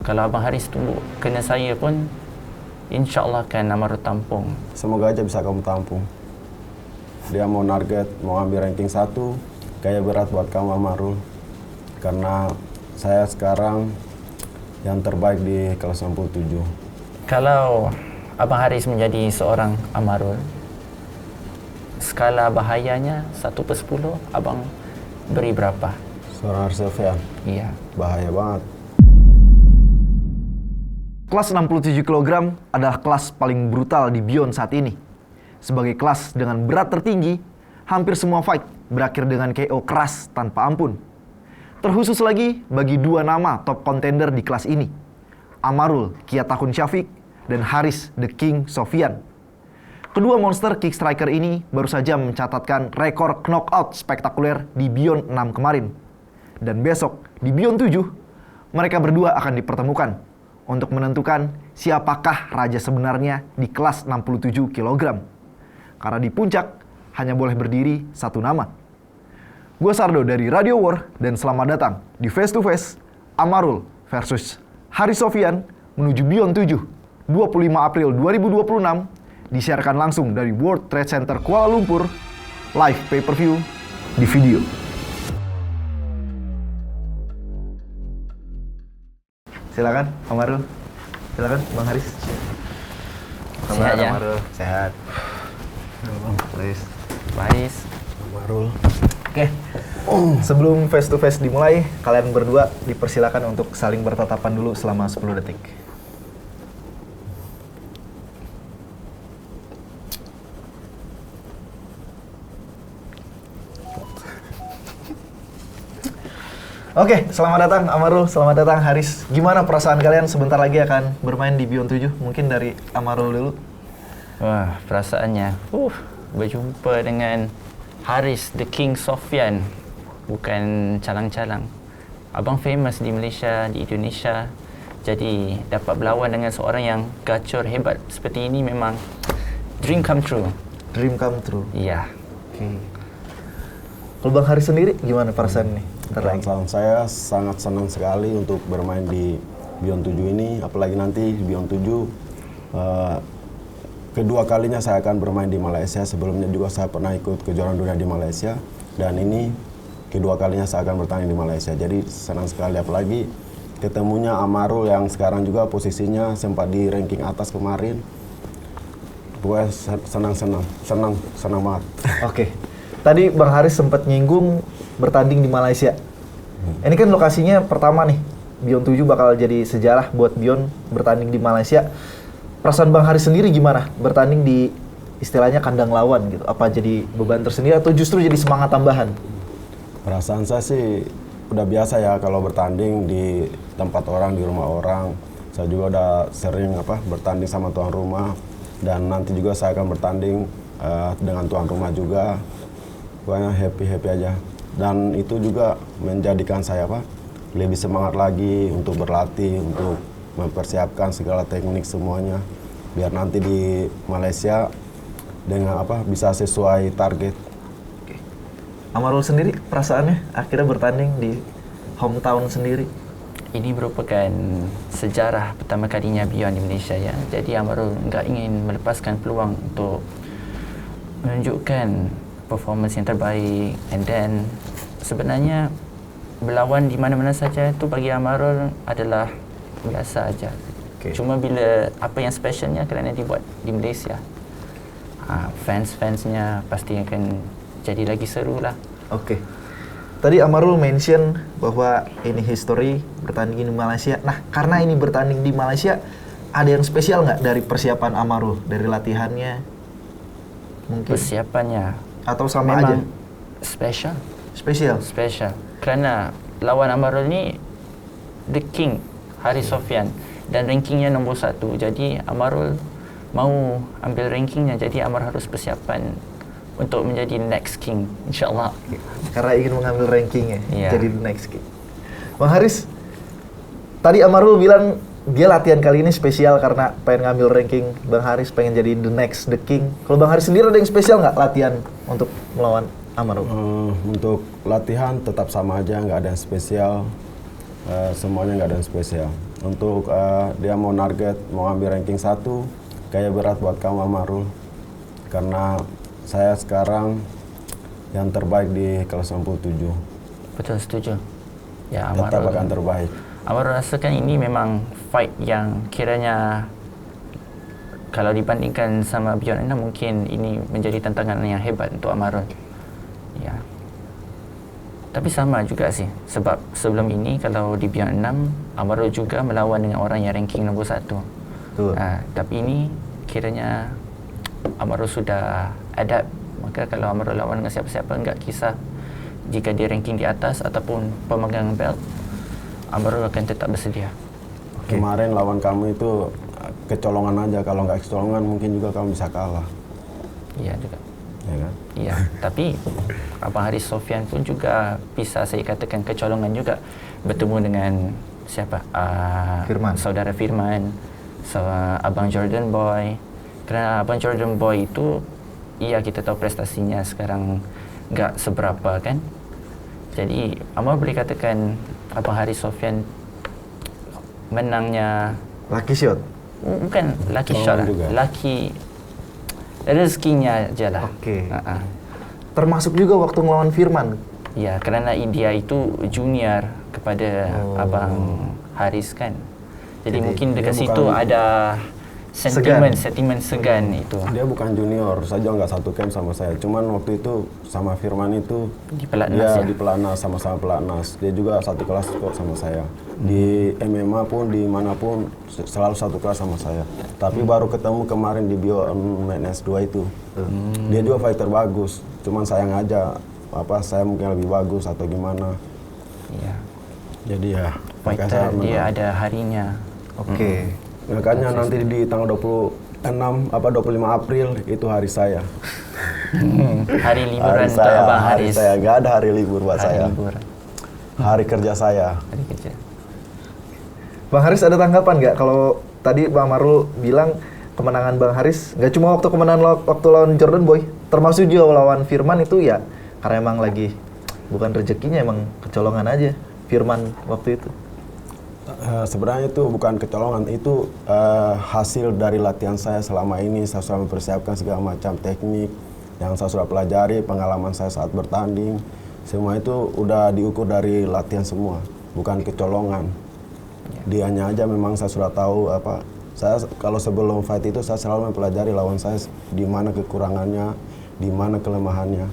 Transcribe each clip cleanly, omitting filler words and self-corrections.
Kalau Abang Haris tunggu kena saya pun, insyaAllah akan Amarul tampung. Semoga aja bisa kamu tampung. Dia mau target, mau ambil ranking 1, kayak berat buat kamu Amarul. Karena saya sekarang yang terbaik di kelas 67. Kalau Abang Haris menjadi seorang Amarul, skala bahayanya 1/10, Abang beri berapa? Seorang Arsefian, Iya. bahaya banget. Kelas 67 kg adalah kelas paling brutal di Beyond saat ini. Sebagai kelas dengan berat tertinggi, hampir semua fight berakhir dengan KO keras tanpa ampun. Terkhusus lagi bagi dua nama top contender di kelas ini, Amarul Kiatakun Syafiq dan Haris The King Sofyan. Kedua monster kick striker ini baru saja mencatatkan rekor knockout spektakuler di Beyond 6 kemarin. Dan besok di Beyond 7, mereka berdua akan dipertemukan untuk menentukan siapakah raja sebenarnya di kelas 67 kg. Karena di puncak hanya boleh berdiri satu nama. Gue Sardo dari Radio War dan selamat datang di Face to Face Amarul versus Haris Sofyan menuju Beyond 7, 25 April 2026, disiarkan langsung dari World Trade Center Kuala Lumpur, live pay-per-view di video. Silakan, Amarul. Silakan, Bang Haris. Sehat ya? Amarul. Sehat. Bang Haris. Haris. Amarul. Oke. Sebelum face to face dimulai, kalian berdua dipersilakan untuk saling bertatapan dulu selama 10 detik. Oke, selamat datang Amarul, selamat datang Haris. Gimana perasaan kalian sebentar lagi akan bermain di Beyond 7? Mungkin dari Amarul dulu. Wah, perasaannya. Berjumpa dengan Haris The King Sofyan. Bukan calang-calang. Abang famous di Malaysia, di Indonesia. Jadi dapat berlawan dengan seorang yang gacor hebat seperti ini memang dream come true. Dream come true. Iya. Oke. Kalau Bang Haris sendiri gimana perasaan nih? Perasaan saya sangat senang sekali untuk bermain di Beyond 7 ini, apalagi nanti Beyond 7 kedua kalinya saya akan bermain di Malaysia. Sebelumnya juga saya pernah ikut kejuaraan dunia di Malaysia, dan ini kedua kalinya saya akan bertanding di Malaysia. Jadi senang sekali, apalagi ketemunya Amarul yang sekarang juga posisinya sempat di ranking atas kemarin. Pokoknya senang banget. Oke. Tadi Bang Haris sempat nyinggung bertanding di Malaysia. Ini kan lokasinya pertama nih, Beyond 7 bakal jadi sejarah buat Beyond bertanding di Malaysia. Perasaan Bang Haris sendiri gimana bertanding di istilahnya kandang lawan gitu? Apa jadi beban tersendiri atau justru jadi semangat tambahan? Perasaan saya sih udah biasa ya kalau bertanding di tempat orang, di rumah orang. Saya juga udah sering bertanding sama tuan rumah, dan nanti juga saya akan bertanding dengan tuan rumah juga. Pokoknya happy aja. Dan itu juga menjadikan saya lebih semangat lagi untuk berlatih, untuk mempersiapkan segala teknik semuanya, biar nanti di Malaysia dengan bisa sesuai target. Oke. Amarul sendiri perasaannya akhirnya bertanding di hometown sendiri. Ini merupakan sejarah pertama kalinya Beyond di Malaysia ya. Jadi Amarul nggak ingin melepaskan peluang untuk menunjukkan performance yang terbaik, and then sebenarnya berlawan di mana-mana saja itu bagi Amarul adalah biasa aja. Okay. Cuma bila apa yang specialnya kerana dibuat di Malaysia, fans-fansnya pasti akan jadi lagi seru lah. Oke. Tadi Amarul mention bahwa ini history bertanding di Malaysia. Nah, karena ini bertanding di Malaysia, ada yang spesial nggak dari persiapan Amarul, dari latihannya? Mungkin. Persiapannya Atau sama memang aja? Spesial. Kerana lawan Amarul ni The King, Haris Sofyan, dan rankingnya nombor 1. Jadi Amarul mau ambil rankingnya, jadi Amarul harus persiapan untuk menjadi next king, insyaAllah. Karena ingin mengambil rankingnya, Yeah. jadi the next king. Bang Haris, tadi Amarul bilang dia latihan kali ini spesial karena pengen ngambil ranking. Bang Haris pengen jadi the next, the king. Kalau Bang Haris sendiri ada yang spesial nggak latihan untuk melawan Amarul? Untuk latihan tetap sama aja, nggak ada yang spesial. Semuanya nggak ada yang spesial. untuk dia mau mau ambil ranking 1, kayak berat buat kamu Amarul. Karena saya sekarang yang terbaik di kelas 97. Betul, setuju. Ya, Tetap Amarul. akan terbaik. Amarul rasakan ini memang fight yang kiranya kalau dibandingkan sama Beyond 6 mungkin ini menjadi tantangan yang hebat untuk Amarul. Ya. Tapi sama juga sih, sebab sebelum ini kalau di Beyond 6 Amarul juga melawan dengan orang yang ranking nombor 1. Betul. Tapi ini kiranya Amarul sudah adapt. Maka kalau Amarul lawan dengan siapa-siapa, enggak kisah jika dia ranking di atas ataupun pemegang belt, Amarul akan tetap bersedia. Kemarin lawan kamu itu kecolongan aja, kalau nggak kecolongan mungkin juga kamu bisa kalah. Iya juga. Ya kan? Iya, tapi Abang Haris Sofian pun juga bisa saya katakan kecolongan juga bertemu dengan siapa? Firman. Saudara Firman, Abang Jordan Boy. Kerana Abang Jordan Boy itu, iya kita tahu prestasinya sekarang nggak seberapa kan. Jadi Amar boleh katakan Abang Haris Sofian menangnya Lucky shot. bukan lucky Colongan shot lah, juga. lucky rezekinya je lah. Oke. Ha-ha. Termasuk juga waktu ngelawan Firman. Ya, kerana dia itu junior kepada Abang Haris kan. Jadi mungkin dekat dia situ bukan- ada sentimen segan itu. Dia bukan junior, saya juga nggak satu camp sama saya. Cuman waktu itu sama Firman itu Di pelatnas dia ya? di pelatnas, sama-sama pelatnas. Dia juga satu kelas kok sama saya. Di MMA pun, di manapun selalu satu kelas sama saya. Tapi baru ketemu kemarin di Beyond S2 itu. Dia juga fighter bagus. Cuman sayang aja, saya mungkin lebih bagus atau gimana. Ya. Jadi ya, makanya Fighter saya dia menang. ada harinya. Oke. Makanya nanti di tanggal 25 April itu hari saya. Hari liburan Hari untuk saya, Abang hari Haris. saya. Gak ada hari libur buat Hari saya. liburan. Hari kerja saya. Hari kerja. Bang Haris ada tanggapan nggak kalau tadi Bang Marul bilang kemenangan Bang Haris nggak cuma waktu kemenangan waktu lawan Jordan Boy, termasuk juga lawan Firman itu ya karena emang lagi bukan rezekinya, emang kecolongan aja Firman waktu itu. Sebenarnya itu bukan kecolongan, itu hasil dari latihan saya selama ini. Saya sudah mempersiapkan segala macam teknik yang saya sudah pelajari, pengalaman saya saat bertanding. Semua itu udah diukur dari latihan semua, bukan kecolongan. Dianya aja memang saya sudah tahu saya kalau sebelum fight itu saya selalu mempelajari lawan saya di mana kekurangannya, di mana kelemahannya.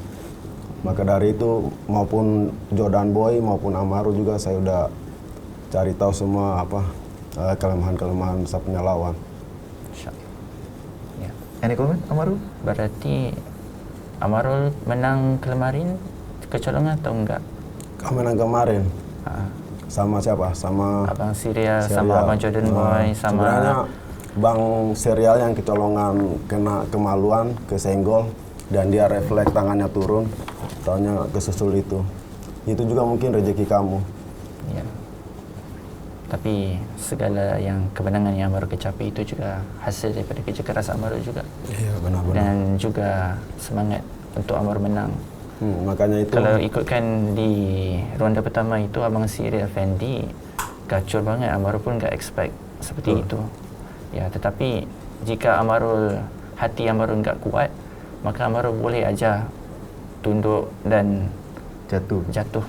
Maka dari itu maupun Jordan Boy maupun Amaru juga saya udah cari tahu semua kelemahan-kelemahan saya punya lawan. Ya. Any comment, Amarul? Berarti Amarul menang kemarin kecolongan atau enggak? Kemarin Ha. sama siapa? Sama Abang Syria, Serial. sama Abang Jordan Boy, sama Sebenarnya Bang Serial yang kecolongan kena kemaluan, kesenggol, dan dia refleks tangannya turun, taunya kesusul itu. Itu juga mungkin rezeki kamu. ya. Tapi segala yang kemenangan yang Amarul kecapai itu juga hasil daripada kerja keras Amarul juga. Iya benar-benar. Dan juga semangat untuk Amarul menang. Makanya itu. Kalau ikutkan di ronda pertama itu Abang Siri Effendi gacor banget. Amarul pun tak expect seperti itu. Ya, tetapi jika hati Amarul tak kuat, maka Amarul boleh aja tunduk dan jatuh.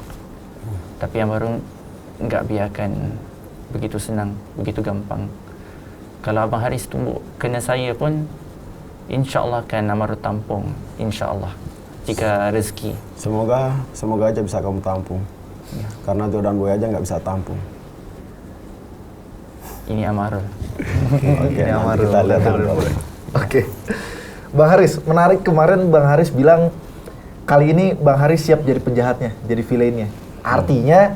Tapi Amarul tak biarkan begitu senang, begitu gampang. Kalau Abang Haris tunggu kena saya pun, insya-Allah akan Amarul tampung, insya-Allah. Jika rezeki. Semoga aja bisa kamu tampung. Ya. Karena Jordan Boy aja nggak bisa tampung. Ini Amarul. Oke, Ini nanti Amarul. kita lihat Jordan Boy. Oke. Bang Haris, menarik kemarin Bang Haris bilang kali ini Bang Haris siap jadi penjahatnya, jadi villainnya. Artinya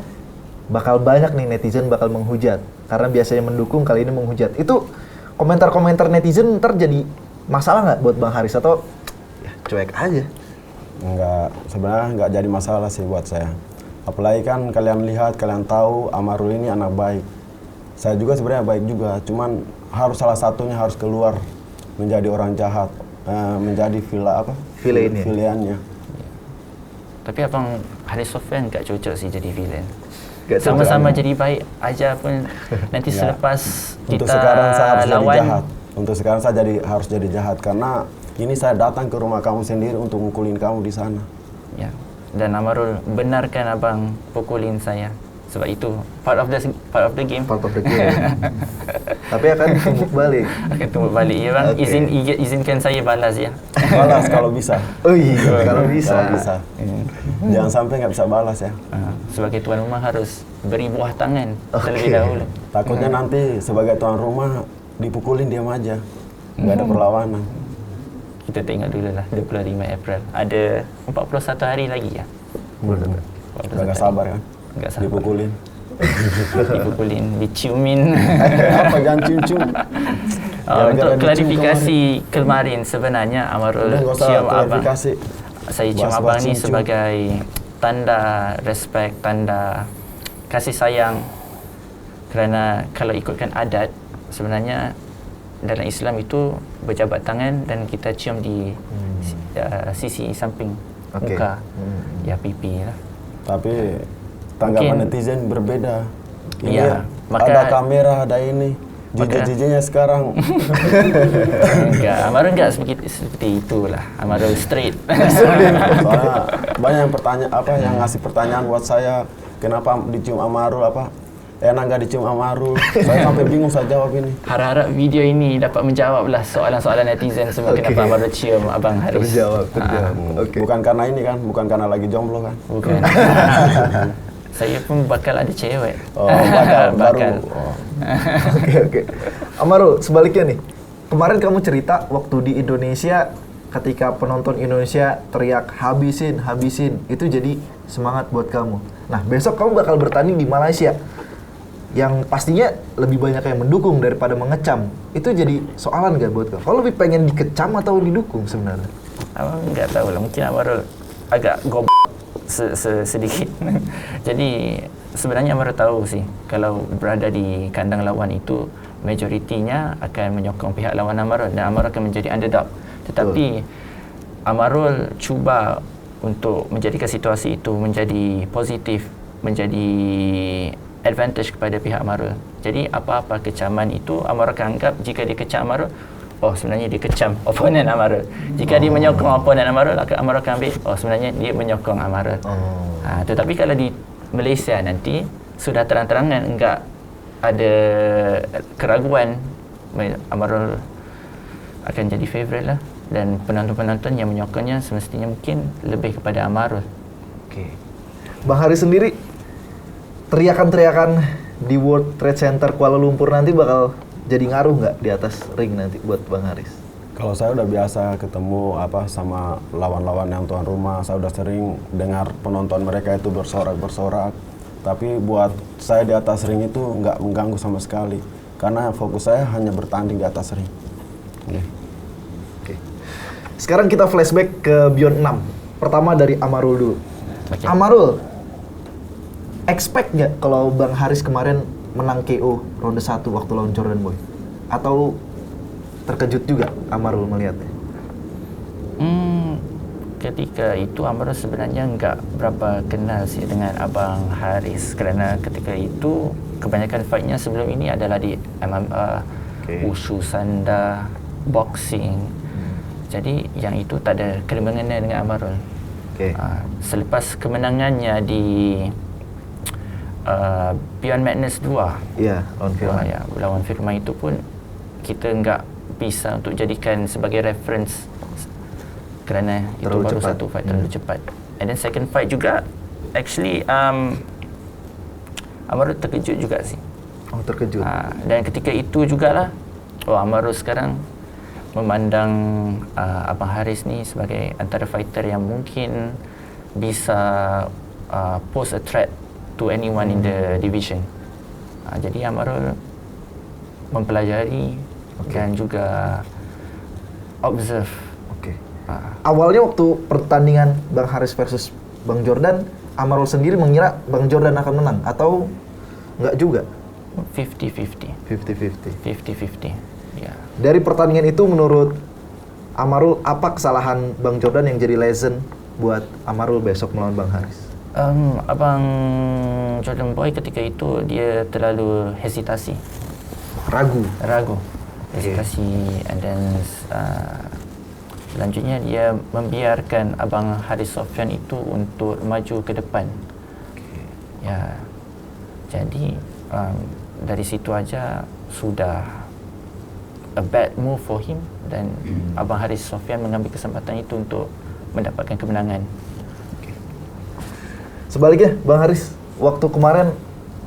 bakal banyak nih netizen bakal menghujat. Karena biasanya mendukung, kali ini menghujat. Itu komentar-komentar netizen ntar jadi masalah nggak buat Bang Haris atau ya, cuek aja? Sebenarnya nggak jadi masalah sih buat saya. Apalagi kan kalian lihat, kalian tahu Amarul ini anak baik. Saya juga sebenarnya baik juga, cuman harus salah satunya harus keluar menjadi orang jahat, menjadi Villainnya. villainnya. Tapi Abang Haris Sofian tak cocok sih jadi villain. Gak sama-sama jadi baik aja pun nanti Ya. selepas Untuk kita sekarang saya harus jadi lawan jahat. Untuk sekarang saya harus jadi jahat karena ini saya datang ke rumah kamu sendiri untuk mukulin kamu di sana. ya. Dan Amarul benarkan abang pukulin saya sebab itu part of the game. Part of the game. Tapi akan tumbuk balik. Akan tumbuk balik ya bang. Oke. Izinkan saya balas ya. Balas kalau bisa. Oh iya, kalau bisa. Kalau bisa. Jangan sampai nggak bisa balas ya. Sebagai tuan rumah harus beri buah tangan Oke. terlebih dahulu. Takutnya nanti sebagai tuan rumah dipukulin diam aja. Nggak ada perlawanan. Kita tengok dulu lah 25 April. Ada 41 hari lagi ya. Udah nggak sabar kan? Nggak sabar. Dipukulin. Dipukulin, diciumin. Apa jangan cium-cium. Untuk klarifikasi kemarin sebenarnya Amarul Udah nggak usah cium abang. klarifikasi. Saya cium Bahas-bahas abang ni cium-cium. sebagai tanda respect, tanda kasih sayang. Kerana kalau ikutkan adat sebenarnya dalam Islam itu berjabat tangan dan kita cium di sisi samping Okey. muka. Ya pipi lah. Tapi tanggapan Mungkin- netizen berbeda. Ini Iya, maka- ada kamera, ada ini. Maka- Jijik-jijiknya sekarang. Enggak, Amarul enggak seperti itulah. Amarul straight. Soalnya banyak yang ngasih pertanyaan buat saya, kenapa dicium Amarul enak nggak dicium Amarul? Saya sampai bingung saya jawab ini. Harap-harap video ini dapat menjawablah soalan-soalan netizen semua. Okey. Kenapa Amarul cium Abang Haris? Terjawab. Oke. Bukan karena ini kan, bukan karena lagi jomblo kan. Bukan. Saya pun bakal ada cewek. Oh, bakal, baru. Bakal. Oh. Oke. Amarul, sebaliknya nih. Kemarin kamu cerita waktu di Indonesia ketika penonton Indonesia teriak habisin, habisin, itu jadi semangat buat kamu. Nah, besok kamu bakal bertanding di Malaysia. Yang pastinya lebih banyak yang mendukung daripada mengecam. Itu jadi soalan gak buat kamu? Kau lebih pengen dikecam atau didukung sebenarnya? Abang enggak tahu lah. Mungkin Amarul agak sedikit. Jadi sebenarnya Amarul tahu sih kalau berada di kandang lawan itu majoritinya akan menyokong pihak lawan Amarul dan Amarul akan menjadi underdog. Tetapi Amarul cuba untuk menjadikan situasi itu menjadi positif, menjadi advantage kepada pihak Amarul. Jadi apa-apa kecaman itu Amarul akan anggap jika dia kecam Amarul, oh sebenarnya dia kecam oponen Amarul. Jika dia menyokong oponen Amarul, Amarul akan ambil, oh sebenarnya dia menyokong Amarul. Tetapi kalau di Malaysia nanti sudah terang-terangan enggak ada keraguan, Amarul akan jadi favourite lah. Dan penonton-penonton yang menyokongnya semestinya mungkin lebih kepada Amarul. Oke. Bang Haris sendiri, teriakan-teriakan di World Trade Center Kuala Lumpur nanti bakal jadi ngaruh nggak di atas ring nanti buat Bang Haris? Kalau saya udah biasa ketemu sama lawan-lawan yang tuan rumah, saya udah sering dengar penonton mereka itu bersorak-bersorak. Tapi buat saya di atas ring itu nggak mengganggu sama sekali, karena fokus saya hanya bertanding di atas ring. Oke. Sekarang kita flashback ke Beyond 6. Pertama dari Amarul dulu. Okey. Amarul, expect nggak kalau Bang Haris kemarin menang KO ronde 1 waktu lawan Jordan Boy? Atau terkejut juga Amarul melihatnya? Ketika itu Amarul sebenarnya enggak berapa kenal sih dengan Abang Haris kerana ketika itu kebanyakan fightnya sebelum ini adalah di MMA, Wushu, Sanda, boxing. Jadi yang itu tak ada kena-mengena dengan Amarul. Selepas kemenangannya di Beyond Madness 2, Iya, lawan Firman. lawan Firman itu pun kita enggak bisa untuk jadikan sebagai reference kerana itu Terlalu baru cepat. satu fight terlalu cepat. And then second fight juga actually Amarul terkejut juga sih. Oh, terkejut. Dan ketika itu jugalah Amarul sekarang memandang Abang Haris ni sebagai antara fighter yang mungkin bisa pose a threat to anyone in the division. Jadi Amarul mempelajari dan juga observe. Oke. Awalnya waktu pertandingan Bang Haris versus Bang Jordan, Amarul sendiri mengira Bang Jordan akan menang atau enggak juga? 50-50. 50-50. 50-50. Ya. Dari pertandingan itu menurut Amarul apa kesalahan Bang Jordan yang jadi lesson buat Amarul besok melawan Bang Haris? Abang Jordan Boy ketika itu dia terlalu hesitasi, ragu, hesitasi, and then selanjutnya dia membiarkan Abang Haris Sofyan itu untuk maju ke depan. Ya, jadi dari situ aja sudah a bad move for him, dan Abang Haris Sofyan mengambil kesempatan itu untuk mendapatkan kemenangan. Sebaliknya, Bang Haris, waktu kemarin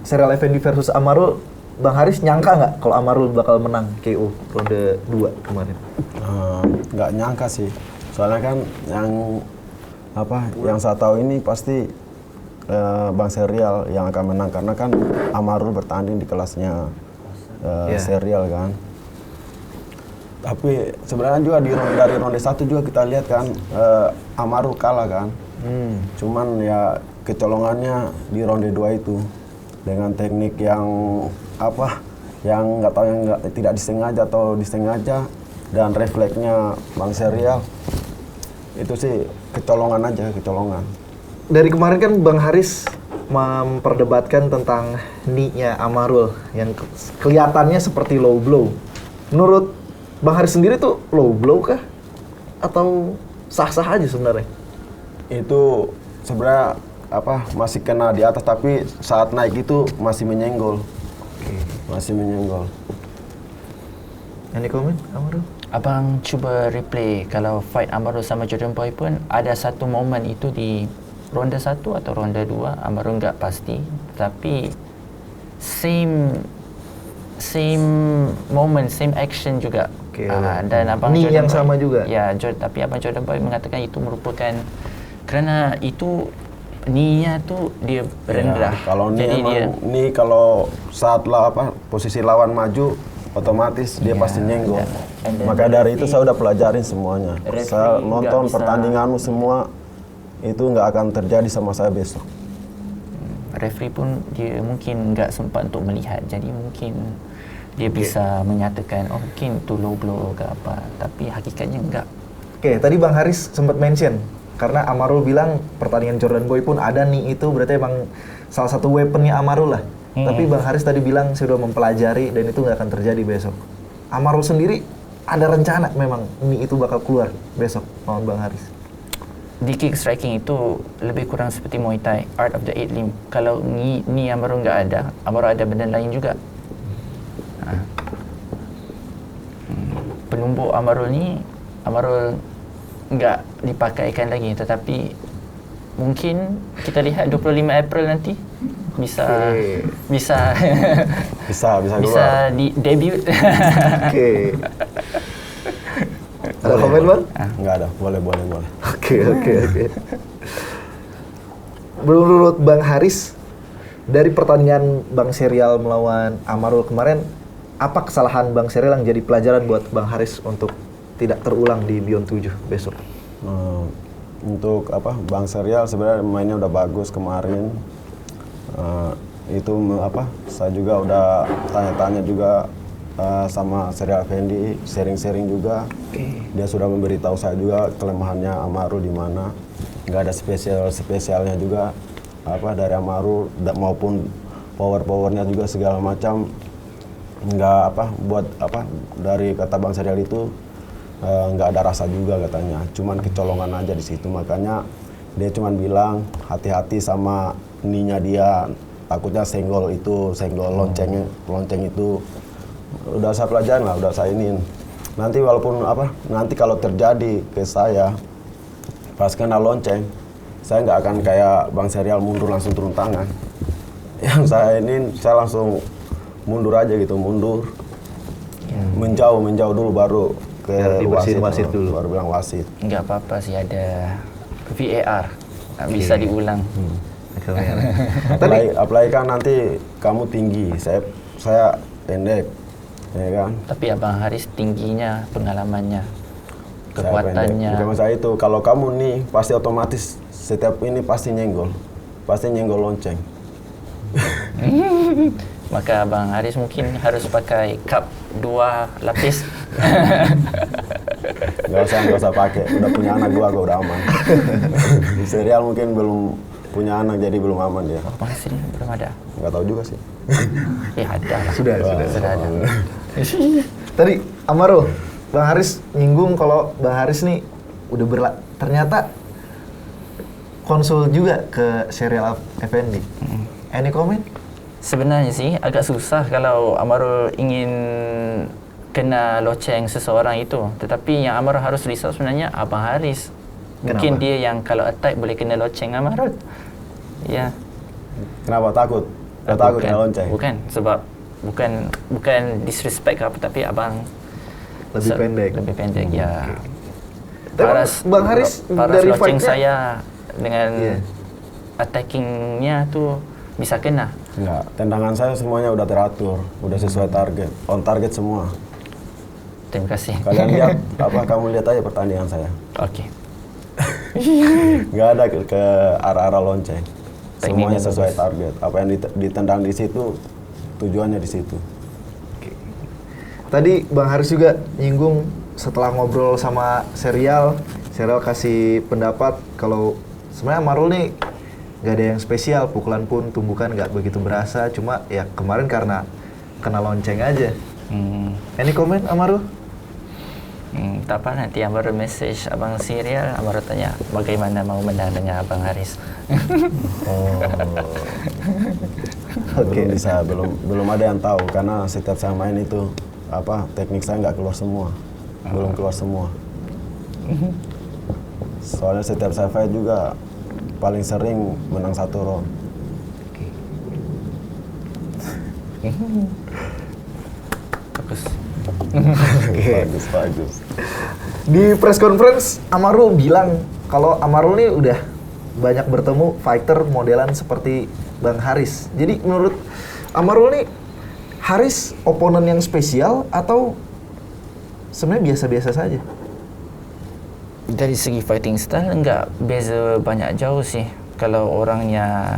serial Effendi versus Amarul, Bang Haris nyangka nggak kalau Amarul bakal menang KO ronde 2 kemarin? Nggak nyangka sih, soalnya kan yang saya tahu ini pasti Bang Serial yang akan menang, karena kan Amarul bertanding di kelasnya Serial kan. Tapi sebenarnya juga dari ronde 1 juga kita lihat kan Amarul kalah kan. Cuman ya kecolongannya di ronde 2 itu dengan teknik yang yang nggak tahu, yang tidak disengaja atau disengaja, dan refleksnya Bang Serial itu sih kecolongan. Dari kemarin kan Bang Haris memperdebatkan tentang knee-nya Amarul yang kelihatannya seperti low blow. Menurut Bang Haris sendiri tuh low blow kah? Atau sah-sah aja sebenarnya? Itu sebenarnya masih kena di atas, tapi saat naik itu masih menyenggol. Masih menyenggol. Any comment, Amarul? Abang cuba replay kalau fight Amarul sama Jordan Boy pun ada satu momen itu di ronde 1 atau ronde 2, Amarul nggak pasti, tapi same moment, same action juga. Dan Abang Ni Jordan yang Boy, sama juga. Ya, tapi Abang Jordan Boy mengatakan itu merupakan kerana itu ninya tu dia rendah. Ya, kalau ni jadi emang kalau saat posisi lawan maju, otomatis dia pasti nyenggol. Maka dari itu saya udah pelajarin semuanya. Saya nonton pertandinganmu semua, itu nggak akan terjadi sama saya besok. Referee pun dia mungkin nggak sempat untuk melihat, jadi mungkin dia bisa menyatakan mungkin itu low blow ke apa, tapi hakikatnya enggak. Tadi Bang Haris sempat mention karena Amarul bilang pertandingan Jordan Boy pun ada nih, itu berarti emang salah satu weaponnya Amarul lah. Tapi Bang Haris tadi bilang sudah mempelajari dan itu nggak akan terjadi besok. Amarul sendiri ada rencana memang nih itu bakal keluar besok lawan Bang Haris? Di kick striking itu lebih kurang seperti Muay Thai, art of the eight limb. Kalau ni Amarul nggak ada, Amarul ada benda lain juga. Penumbuk Amarul nggak dipakaikan lagi, tetapi mungkin kita lihat 25 April nanti bisa di debut. Ada komen, Bang? Nggak ada, boleh. Oke. Menurut Bang Haris, dari pertandingan Bang Serial melawan Amarul kemarin, apa kesalahan Bang Serial yang jadi pelajaran buat Bang Haris untuk tidak terulang di Beyond 7 besok? Untuk Bang Serial sebenarnya mainnya udah bagus kemarin. Saya juga udah tanya-tanya juga sama Serial Effendi, sharing juga. Dia sudah memberitahu saya juga kelemahannya Amarul di mana. Nggak ada spesialnya juga dari Amarul, maupun powernya juga segala macam. Nggak dari kata Bang Serial itu nggak ada rasa juga katanya, cuman kecolongan aja di situ. Makanya dia cuman bilang hati-hati sama ininya dia, takutnya senggol lonceng itu. Udah saya pelajarin lah, udah saya iniin. Nanti walaupun nanti kalau terjadi ke saya pas kena lonceng, saya nggak akan kayak Bang Serial mundur langsung turun tangan. Yang saya saya langsung mundur aja gitu, menjauh dulu baru ke wasit dulu. Baru bilang wasit. Nggak apa-apa sih, ada VAR, bisa diulang. Apalagi kan nanti kamu tinggi, saya pendek, ya kan? Tapi Abang Haris tingginya, pengalamannya, kekuatannya. Bukan masalah itu, kalau kamu nih pasti otomatis setiap ini pasti nyenggol lonceng. Maka Abang Haris mungkin harus pakai cup 2 lapis. Nggak usah pakai, udah punya anak gua udah aman. Di Serial mungkin belum punya anak jadi belum aman dia. Oh, masih belum ada. Nggak tahu juga sih. Ya ada lah. Sudah ada. Tadi Amaro, Bang Haris nyinggung kalau Bang Haris nih udah ternyata konsul juga ke Serial Effendi. Any comment? Sebenarnya sih agak susah kalau Amarul ingin kena loceng seseorang itu. Tetapi yang Amarul harus risau sebenarnya Abang Haris. Mungkin Kenapa? dia yang kalau attack boleh kena loceng Amarul. Ya. Kenapa takut? Nggak takut kena lonceng? Bukan, sebab bukan disrespect ke apa, tapi abang Lebih pendek. Lebih pendek, ya. Tapi Bang Haris dari loceng fight-nya- saya dengan Iya. attackingnya tuh bisa kena. Enggak, tendangan saya semuanya udah teratur, udah sesuai target, on target semua. Terima kasih. Kalian lihat, kamu lihat aja pertandingan saya. Oke. Nggak ada ke arah-arah lonceng. Semuanya Tekniknya sesuai bagus. target. Apa yang ditendang di situ, tujuannya di situ. Tadi Bang Haris juga nyinggung setelah ngobrol sama Serial kasih pendapat kalau sebenarnya Amarul nih nggak ada yang spesial, pukulan pun tumbukan nggak begitu berasa, cuma ya kemarin karena kena lonceng aja. Any comment Amarul? Tak apa, nanti Amarul message Abang Serial, Amarul tanya bagaimana mau menang dengan Abang Haris. Oke. Belum ada yang tahu karena setiap saya main itu teknik saya nggak keluar semua, belum keluar semua. Soalnya setiap saya fight juga paling sering menang 1 round. Bagus. Bagus. Di press conference Amarul bilang kalau Amarul nih udah banyak bertemu fighter modelan seperti Bang Haris. Jadi menurut Amarul nih Haris oponen yang spesial atau sebenarnya biasa-biasa saja? Dari segi fighting style enggak beza banyak jauh sih. Kalau orangnya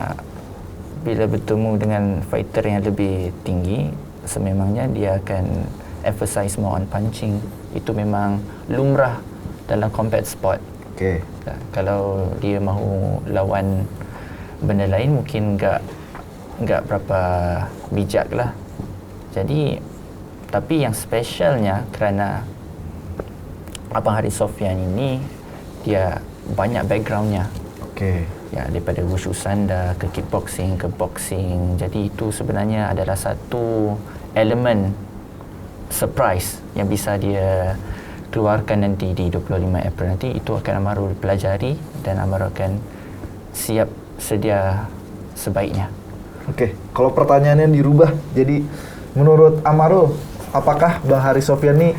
bila bertemu dengan fighter yang lebih tinggi, sememangnya dia akan emphasize more on punching. Itu memang lumrah dalam combat sport. Oke. Kalau dia mahu lawan benda lain mungkin enggak berapa bijak lah. Jadi tapi yang spesialnya kerana Abang Haris Sofyan ini dia banyak backgroundnya. Oke. Ya, daripada wushu sanda ke kickboxing ke boxing. Jadi itu sebenarnya adalah satu elemen surprise yang bisa dia keluarkan nanti di 25 April nanti. Itu akan Amarul pelajari dan Amarul akan siap sedia sebaiknya. Oke. Kalau pertanyaannya dirubah jadi menurut Amarul apakah Bang Haris Sofyan ini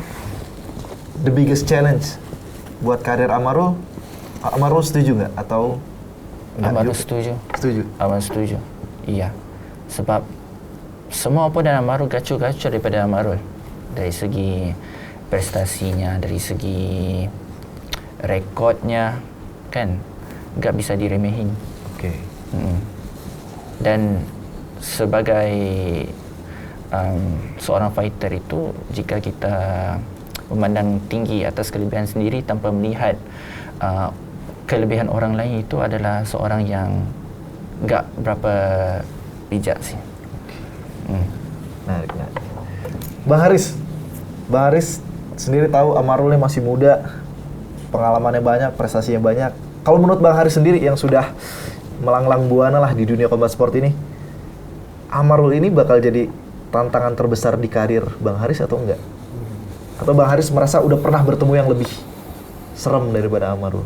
the biggest challenge buat karir Amarul? Amarul setuju nggak atau nggak Amarul juga? setuju. Setuju. Amarul setuju. Iya. Sebab semua opponent Amarul gacu-gacu daripada Amarul. Dari segi prestasinya, dari segi rekodnya, kan nggak bisa diremehin. Oke. Dan sebagai seorang fighter itu, jika kita memandang tinggi atas kelebihan sendiri tanpa melihat kelebihan orang lain, itu adalah seorang yang enggak berapa bijak sih. Nah, Bang Haris sendiri tahu Amarul ini masih muda, pengalamannya banyak, prestasinya banyak. Kalau menurut Bang Haris sendiri yang sudah melanglang buana lah di dunia combat sport ini, Amarul ini bakal jadi tantangan terbesar di karir Bang Haris atau enggak? Atau Bang Haris merasa udah pernah bertemu yang lebih serem daripada Amarul?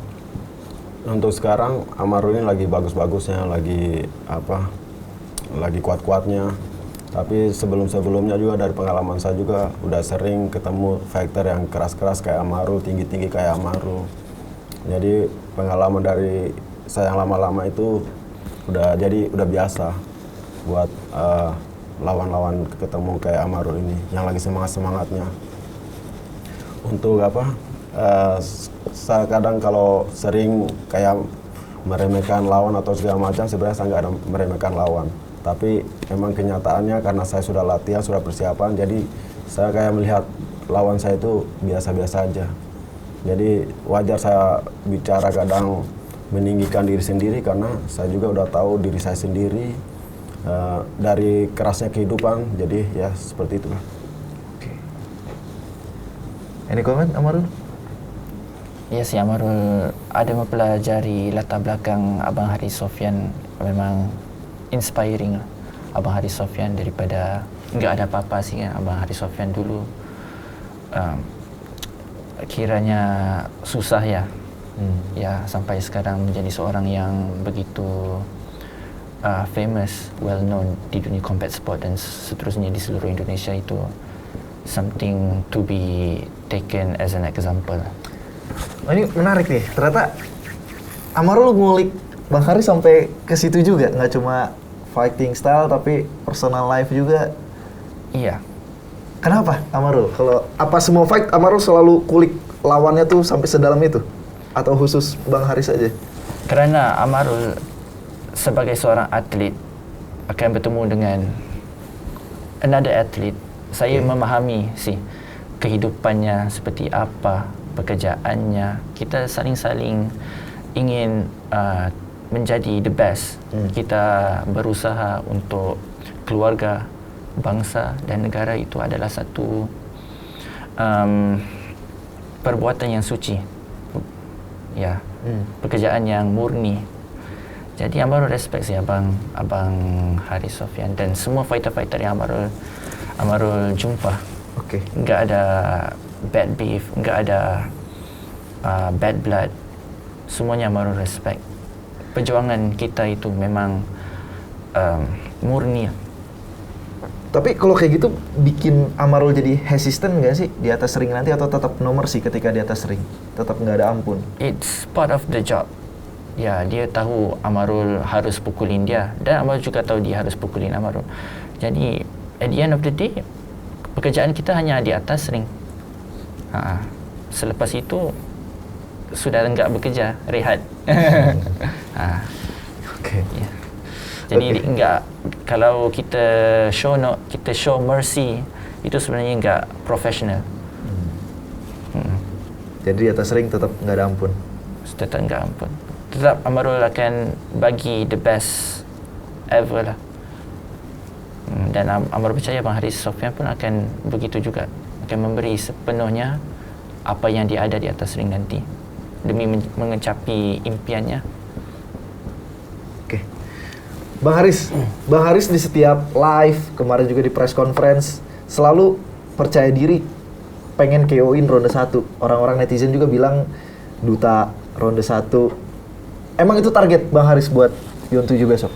Untuk sekarang Amarul ini lagi bagus-bagusnya, lagi kuat-kuatnya. Tapi sebelum-sebelumnya juga dari pengalaman saya juga udah sering ketemu fighter yang keras-keras kayak Amarul, tinggi-tinggi kayak Amarul. Jadi pengalaman dari saya yang lama-lama itu udah biasa buat lawan-lawan ketemu kayak Amarul ini yang lagi semangat-semangatnya. Untuk saya kadang kalau sering kayak meremehkan lawan atau segala macam, sebenarnya saya nggak ada meremehkan lawan. Tapi memang kenyataannya karena saya sudah latihan, sudah persiapan, jadi saya kayak melihat lawan saya itu biasa-biasa aja. Jadi wajar saya bicara kadang meninggikan diri sendiri karena saya juga udah tahu diri saya sendiri dari kerasnya kehidupan. Jadi ya seperti itulah. Any comment, Amarul? Ya sih, Amarul ada mempelajari latar belakang Abang Haris Sofyan, memang inspiring lah. Abang Haris Sofyan daripada nggak ada apa-apa sih kan. Abang Haris Sofyan dulu kiranya susah ya. Ya sampai sekarang menjadi seorang yang begitu famous, well known di dunia combat sport dan seterusnya di seluruh Indonesia. Itu something to be taken as an example. Oh, ini menarik nih, ternyata Amarul ngulik Bang Haris sampai ke situ juga, nggak cuma fighting style tapi personal life juga. Iya. Kenapa Amarul? Kalau apa semua fight Amarul selalu kulik lawannya tuh sampai sedalam itu? Atau khusus Bang Haris aja? Kerana Amarul sebagai seorang atlet akan bertemu dengan another athlete. Saya memahami sih kehidupannya seperti apa, pekerjaannya. Kita saling-saling ingin menjadi the best. Kita berusaha untuk keluarga, bangsa dan negara. Itu adalah satu perbuatan yang suci. Ya, pekerjaan yang murni. Jadi Amarul respect sih Abang Haris Sofyan dan semua fighter-fighter yang Amarul jumpa. Oke. Nggak ada bad beef, nggak ada bad blood. Semuanya Amarul respect. Perjuangan kita itu memang murni. Tapi kalau kayak gitu bikin Amarul jadi hesitant nggak sih di atas ring nanti, atau tetap nomor sih ketika di atas ring? Tetap nggak ada ampun? It's part of the job. Ya, dia tahu Amarul harus pukulin dia dan Amarul juga tahu dia harus pukulin Amarul. Jadi at the end of the day, pekerjaan kita hanya di atas ring. Selepas itu sudah enggak bekerja, rehat. Oke. Ya. Jadi enggak, kalau kita show mercy, itu sebenarnya enggak profesional. Jadi di atas ring tetap nggak ada ampun? Tetap enggak ampun. Tetap Amarul akan bagi the best ever lah. Dan Amarul percaya Bang Haris Sofyan pun akan begitu juga, akan memberi sepenuhnya apa yang dia ada di atas ring nanti demi mencapai impiannya. Oke. Bang Haris di setiap live, kemarin juga di press conference, selalu percaya diri pengen KO-in ronde 1. Orang-orang netizen juga bilang duta ronde 1. Emang itu target Bang Haris buat Beyond 7 besok?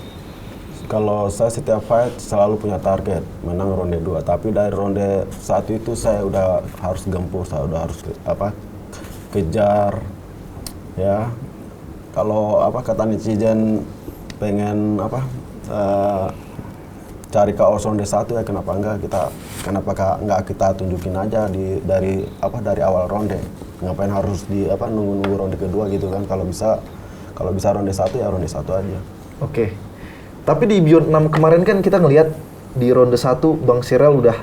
Kalau saya setiap fight selalu punya target menang ronde 2, tapi dari ronde 1 itu saya udah harus gempur, saya udah harus kejar ya. Kalau kata netizen pengen cari KO ronde 1 ya, kenapa enggak kita tunjukin aja dari awal ronde. Ngapain harus nunggu ronde kedua gitu kan? Kalau bisa ronde 1 ya ronde 1 aja. Oke. Tapi di Beyond 6 kemarin kan kita ngelihat di ronde 1 Bang Cyril udah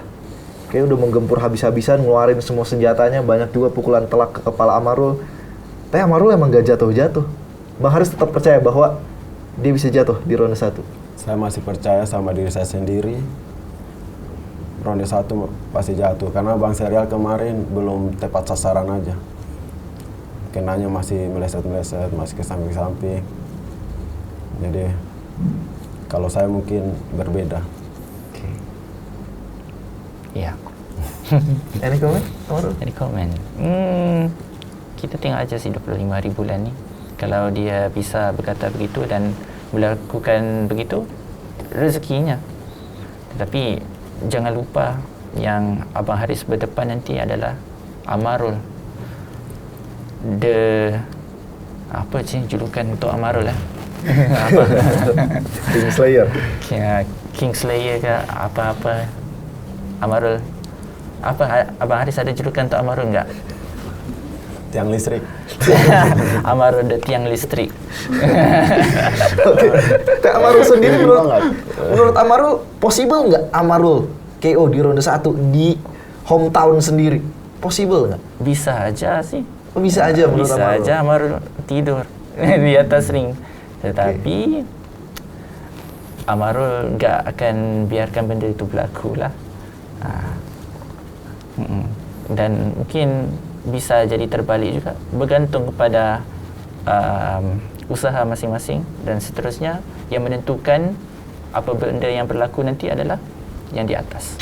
menggempur habis-habisan, ngeluarin semua senjatanya, banyak juga pukulan telak ke kepala Amarul. Tapi Amarul emang gak jatuh-jatuh. Bang Haris tetap percaya bahwa dia bisa jatuh di ronde 1. Saya masih percaya sama diri saya sendiri. Ronde 1 pasti jatuh karena Bang Cyril kemarin belum tepat sasaran aja. Kenanya masih meleset-meleset, masih ke samping-samping. Jadi kalau saya mungkin berbeda. Oke. Ya. Any comment? Any comment? Kita tengok aja sih 25 hari bulan ni. Kalau dia bisa berkata begitu dan melakukan begitu, rezekinya. Tetapi jangan lupa yang Abang Haris berdepan nanti adalah Amarul. Apa sih julukan untuk Amarul lah? Apa? King Slayer. King Slayer ke apa-apa. Amarul. Apa Abang Haris ada julukan untuk Amarul enggak? Tiang listrik. Amarul the tiang listrik. Oke. Amarul sendiri menurut Amarul possible nggak Amarul KO di ronde 1 di hometown sendiri? Possible nggak? Bisa aja sih. Bisa aja menurut Bisa Amarul. aja Amarul tidur. di atas ring. Tetapi Amarul nggak akan biarkan benda itu berlaku lah. Dan mungkin bisa jadi terbalik juga, bergantung kepada usaha masing-masing, dan seterusnya yang menentukan apa benda yang berlaku nanti adalah yang di atas.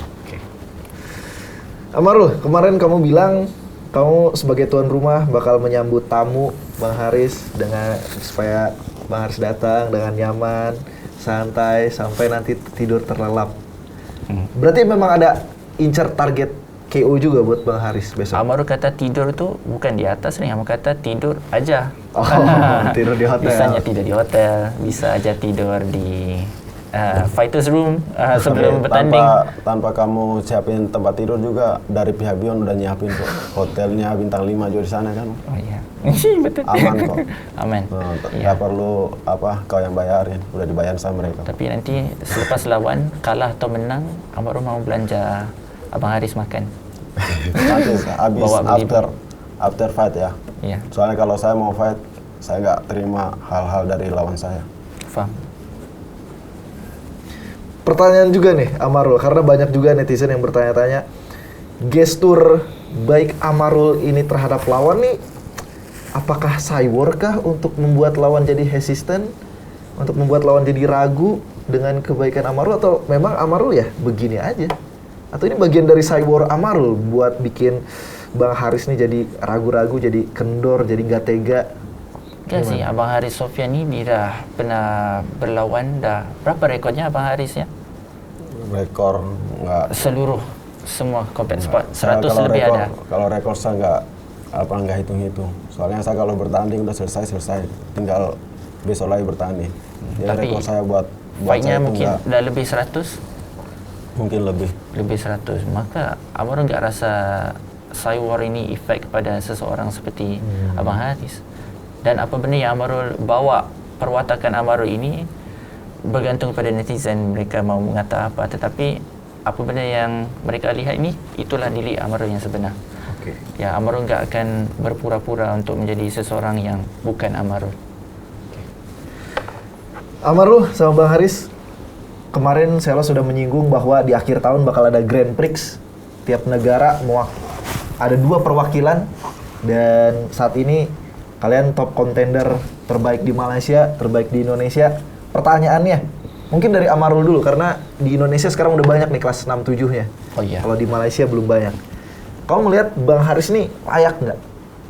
Amarul, kemarin kamu bilang kamu sebagai tuan rumah bakal menyambut tamu Bang Haris dengan supaya Bang Haris datang dengan nyaman, santai, sampai nanti tidur terlelap. Berarti memang ada incer target KO juga buat Bang Haris besok? Amarul kata tidur tu bukan di atas ring, Amarul kata tidur aja. Oh, tidur di hotel. Bisanya tidur di hotel, bisa aja tidur di fighters room sebelum bertanding. Tanpa kamu siapin tempat tidur juga, dari pihak Bion udah nyiapin kok. Hotelnya bintang 5 juga di sana kan. Oh iya. Betul. Aman kok. Aman. Nggak perlu kau yang bayarin, udah dibayar sama mereka. Tapi nanti selepas lawan, kalah atau menang, Amarul mau belanja Abang Haris makan. Habis after fight ya. Iya. Soalnya kalau saya mau fight, saya nggak terima hal-hal dari lawan saya. Faham. Pertanyaan juga nih Amarul, karena banyak juga netizen yang bertanya-tanya, gestur baik Amarul ini terhadap lawan nih, apakah cywar kah untuk membuat lawan jadi hesitant, untuk membuat lawan jadi ragu dengan kebaikan Amarul, atau memang Amarul ya begini aja? Atau ini bagian dari cywar Amarul buat bikin Bang Haris nih jadi ragu-ragu, jadi kendor, jadi nggak tega? Ya sih, Abang Haris Sofyan ni dia dah pernah berlawan dah. Berapa rekodnya Abang Haris ya? Rekor nggak. Seluruh semua combat sport 100 kalau lebih rekor, ada. Kalau rekor saya nggak hitung-hitung. Soalnya saya kalau bertanding udah selesai, tinggal besok lagi bertanding. Jadi Tapi rekor saya buat fight-nya saya itu mungkin dah lebih 100. mungkin lebih. Lebih 100. Maka Amarul nggak rasa cywar ini efek kepada seseorang seperti Abang Haris. Dan apa benda yang Amarul bawa, perwatakan Amarul ini bergantung pada netizen, mereka mau mengata apa. Tetapi apa benda yang mereka lihat ini, itulah diri Amarul yang sebenar. Ya, Amarul nggak akan berpura-pura untuk menjadi seseorang yang bukan Amarul. Amarul sama Bang Haris, kemarin Selo sudah menyinggung bahwa di akhir tahun bakal ada Grand Prix. Tiap negara ada 2 perwakilan, dan saat ini kalian top contender terbaik di Malaysia, terbaik di Indonesia. Pertanyaannya, mungkin dari Amarul dulu, karena di Indonesia sekarang udah banyak nih kelas 6-7-nya. Oh iya. Kalau di Malaysia belum banyak. Kamu melihat Bang Haris nih layak nggak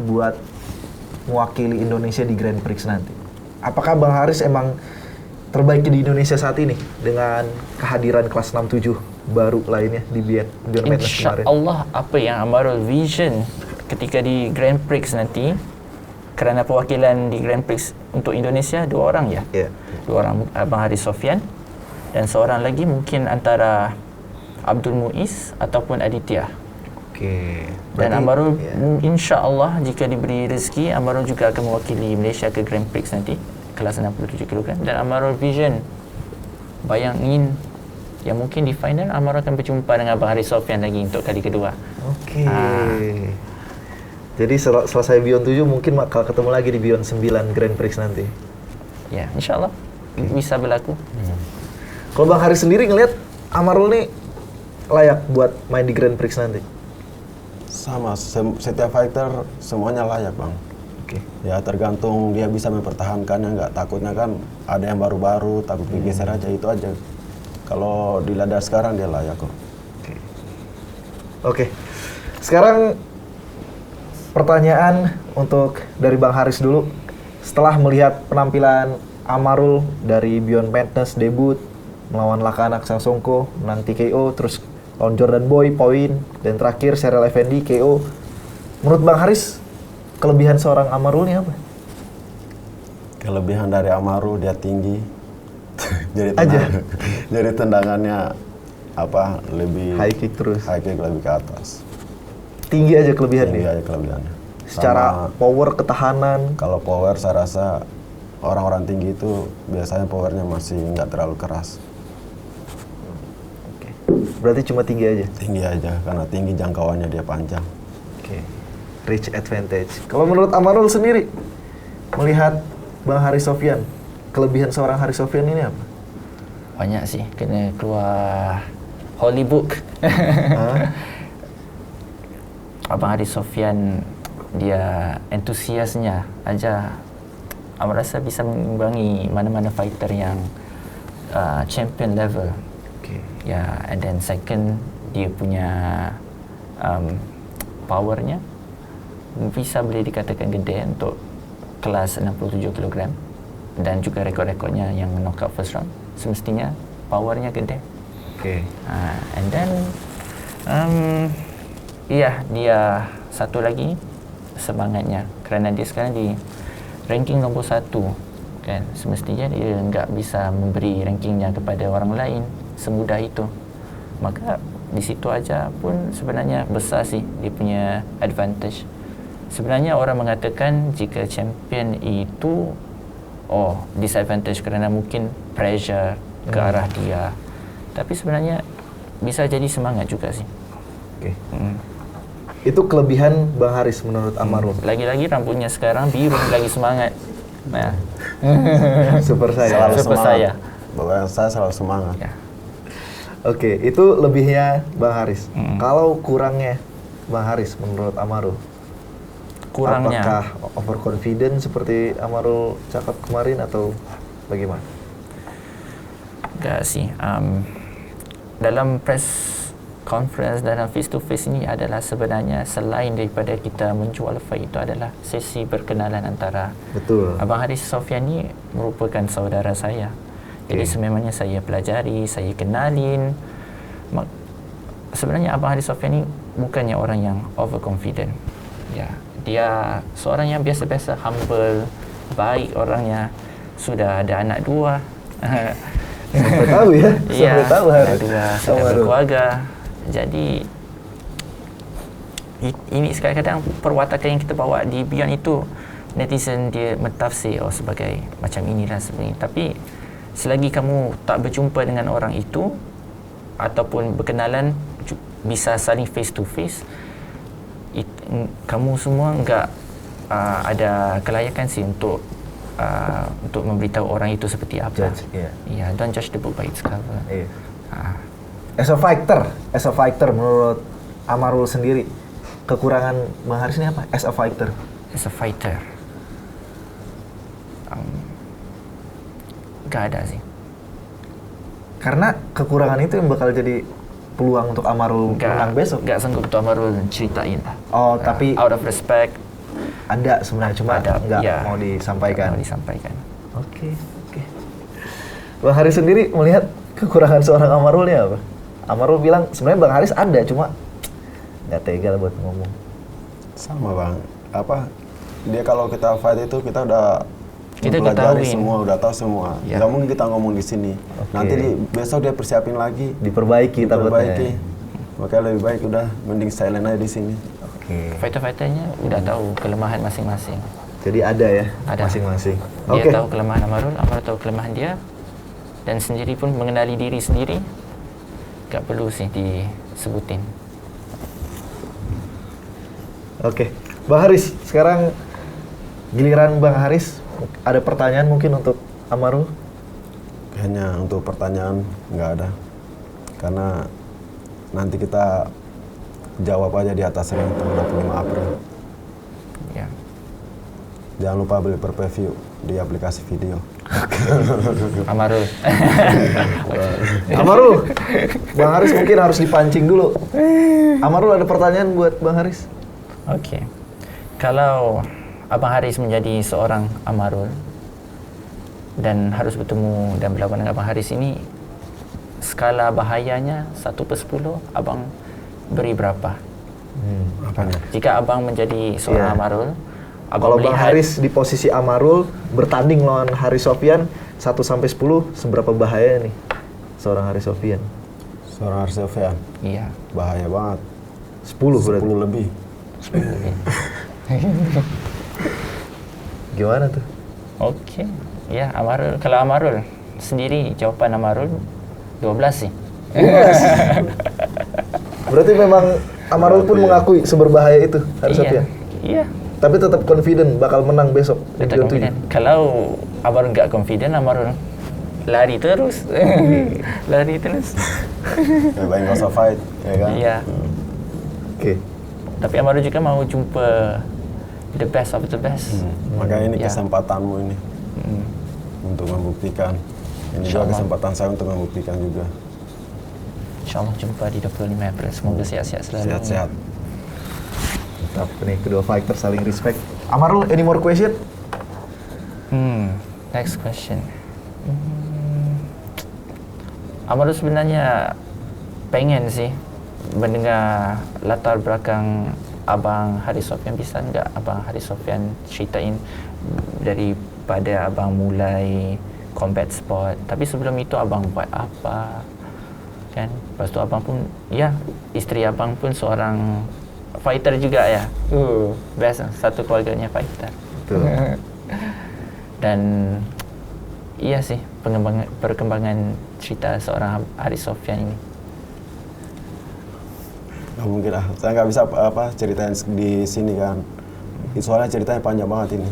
buat mewakili Indonesia di Grand Prix nanti? Apakah Bang Haris emang terbaik di Indonesia saat ini dengan kehadiran kelas 6-7 baru lainnya di Beyond Madness kemarin? InsyaAllah apa yang Amarul vision ketika di Grand Prix nanti, kerana perwakilan di Grand Prix untuk Indonesia 2 orang ya. Yeah. 2 orang, Abang Haris Sofyan, dan seorang lagi mungkin antara Abdul Muiz ataupun Aditya. Dan Amarul insya-Allah jika diberi rezeki, Amarul juga akan mewakili Malaysia ke Grand Prix nanti kelas 67 kg. Dan Amarul vision, bayangin yang mungkin di final Amarul akan berjumpa dengan Abang Haris Sofyan lagi untuk kali kedua. Jadi selesai Beyond 7 mungkin bakal ketemu lagi di Beyond 9 Grand Prix nanti. Ya, insya-Allah bisa berlaku. Kalau Bang Haris sendiri ngelihat Amarul nih layak buat main di Grand Prix nanti? Sama, setiap fighter semuanya layak, Bang. Ya tergantung dia bisa mempertahankannya nggak. Takutnya kan ada yang baru-baru tapi geser aja, itu aja. Kalau dilihat sekarang dia layak kok. Oke. Sekarang pertanyaan untuk dari Bang Haris dulu. Setelah melihat penampilan Amarul dari Beyond Madness debut melawan Lakanak Sangsongko, menang TKO, terus lawan Jordan Boy, poin, dan terakhir Cheryl Effendi, KO. Menurut Bang Haris, kelebihan seorang Amarul ini apa? Kelebihan dari Amarul, dia tinggi. Jadi tendangannya lebih high kick terus. High kick lebih ke atas. Tinggi aja kelebihannya. Tinggi aja kelebihannya. Secara power, ketahanan. Kalau power saya rasa orang-orang tinggi itu biasanya powernya masih nggak terlalu keras. Berarti cuma tinggi aja? Tinggi aja, karena tinggi jangkauannya dia panjang. Reach advantage. Kalau menurut Amarul sendiri, melihat Bang Haris Sofyan, kelebihan seorang Haris Sofyan ini apa? Banyak sih, kena keluar holy book. Abang Haris Sofyan, dia antusiasnya aja, aku rasa bisa mengimbangi mana-mana fighter yang champion level. Okay. Ya, and then second, dia punya powernya bisa boleh dikatakan gede untuk kelas 67 kg, dan juga rekod-rekodnya yang knockout first round semestinya powernya gede. Okay. And then dia satu lagi semangatnya, kerana dia sekarang di ranking nombor 1 kan, semestinya dia enggak bisa memberi rankingnya kepada orang lain semudah itu. Maka di situ aja pun sebenarnya besar sih dia punya advantage. Sebenarnya orang mengatakan jika champion itu disadvantage kerana mungkin pressure ke arah dia. Tapi sebenarnya bisa jadi semangat juga sih. Okay. Itu kelebihan Bang Haris menurut Amarul. Lagi-lagi rambutnya sekarang biru, lagi semangat. Nah. Super saya. Selalu Super semangat. saya. Pokoknya saya selalu semangat. Ya. Oke, itu lebihnya Bang Haris. Kalau kurangnya Bang Haris menurut Amarul? Kurangnya. Apakah overconfident seperti Amarul cakap kemarin atau bagaimana? Enggak sih. Dalam press conference, dalam face to face ini adalah sebenarnya selain daripada kita menjual fight, itu adalah sesi berkenalan antara Betul. Abang Haris Sofyan ni merupakan saudara saya. Jadi sememangnya saya pelajari, saya kenalin. Sebenarnya Abang Haris Sofyan ni bukannya orang yang overconfident. Ya, dia seorang yang biasa-biasa, humble, baik orangnya. Sudah ada anak 2. Sampai tahu ya? Sampai tahu anak 2, sudah Amarul. berkeluarga. Jadi ini kadang-kadang perwatakan yang kita bawa di Beyond itu, netizen dia mentafsir sebagai macam inilah sebenarnya. Tapi selagi kamu tak berjumpa dengan orang itu ataupun berkenalan, bisa saling face to face, kamu semua enggak ada kelayakan sih untuk memberitahu orang itu seperti apa. Judge, Yeah, don't judge the book by its cover. Iya. As a fighter menurut Amarul sendiri, kekurangan Bang Haris ini apa? As a fighter. As a fighter, gak ada sih. Karena kekurangan itu yang bakal jadi peluang untuk Amarul menang besok. Gak sanggup untuk Amarul ceritain lah. Oh, tapi out of respect, ada sebenarnya, cuma ada, nggak ya, mau disampaikan. nggak mau disampaikan. Oke. Bang Haris sendiri melihat kekurangan seorang Amarul ini apa? Amarul bilang sebenarnya Bang Haris ada, cuma nggak tega buat ngomong. Sama Bang. Dia kalau kita fight itu kita udah Kita mempelajari ketahuin. semua, udah tahu semua. Ya. Nggak mungkin kita ngomong di sini. Oke. Nanti besok dia persiapin lagi. Diperbaiki takutnya. Diperbaiki. Makanya lebih baik udah mending silent aja di sini. Oke. Fighter-fighternya udah tahu kelemahan masing-masing. Jadi ada ya Ada. masing-masing. Dia Oke. tahu kelemahan Amarul tahu kelemahan dia, dan sendiri pun mengenali diri sendiri. Gak perlu sih disebutin. Oke. Bang Haris, sekarang giliran Bang Haris. Ada pertanyaan mungkin untuk Amarul? Kayaknya untuk pertanyaan nggak ada. Karena nanti kita jawab aja di atas ring tanggal 25 April. Ya. Jangan lupa beli per view di aplikasi video. Amarul. Amarul, Bang Haris mungkin harus dipancing dulu. Amarul ada pertanyaan buat Bang Haris? Okey. Kalau Abang Haris menjadi seorang Amarul dan harus bertemu dan berlawan dengan Abang Haris ini, skala bahayanya 1/10, Abang beri berapa? Apanya? Jika Abang menjadi seorang Iya. Amarul, Kalau Abang Bang Haris di posisi Amarul bertanding lawan Haris Sofyan 1-10, seberapa bahaya nih seorang Haris Sofyan? Seorang Haris Sofyan Iya. bahaya banget. 10 berarti. 10 lebih. Gimana tuh? Okey. Ya, Amarul. Kalau Amarul sendiri, jawapan Amarul 12 sih. Berarti memang Amarul pun mengakui seberbahaya itu Haris Iya. Sofyan. Iya. Tapi tetap confident bakal menang besok. Tetap confident. Kalau Amarul nggak confident, Amarul lari terus. Lari terus. Lebih baik nggak usah fight, ya kan? Iya. Oke. Tapi Amarul juga mau jumpa the best of the best. Makanya ini Ya. kesempatanmu ini untuk membuktikan. Ini juga Insyaallah. kesempatan saya untuk membuktikan juga. InsyaAllah jumpa di 25 April. Semoga sehat-sehat selalu. Sehat-sehat. Mantap nih, kedua fighter saling respect. Amarul, any more question? Next question. Amarul sebenarnya pengen sih mendengar latar belakang Abang Haris Sofyan. Bisa nggak Abang Haris Sofyan ceritain daripada Abang mulai combat sport, tapi sebelum itu Abang buat apa kan? Lepas tu Abang pun, ya, isteri Abang pun seorang fighter juga ya. Best, satu keluarganya fighter. Betul. Dan iya sih perkembangan cerita seorang Haris Sofyan ini. Nggak mungkin lah, saya nggak bisa ceritain di sini kan. Soalnya ceritanya panjang banget ini.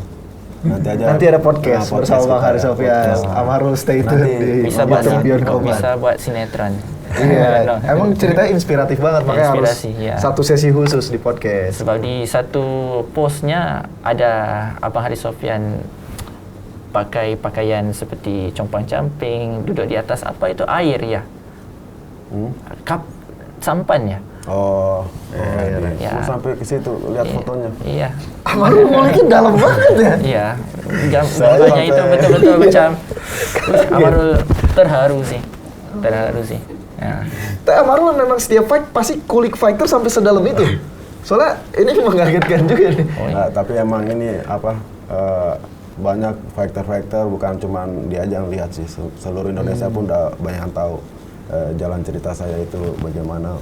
Nanti ada podcast bersama Bang Haris Sofyan. Amarul stay tune di Bisa buat Beyond Combat. bisa buat sinetron. Iya, No. emang ceritanya inspiratif banget, makanya Inspirasi, harus ya. satu sesi khusus di podcast. Sebab di satu postnya ada Abang Haris Sofyan pakai pakaian seperti compang-camping, duduk di atas apa itu, air ya? Kap sampan ya? Oh, Ya. Mau sampai ke situ lihat fotonya. Iya. Amarul mulainya dalam banget ya. Iya. Gambarnya itu betul-betul macam Amarul terharu sih. Ya. Tapi Amarul memang setiap fight pasti kulik fighter sampai sedalam itu. Soalnya ini mengagetkan juga nih. Nah, tapi emang ini banyak fighter-fighter, bukan cuman dia aja yang lihat sih, seluruh Indonesia pun udah banyak yang tahu jalan cerita saya itu bagaimana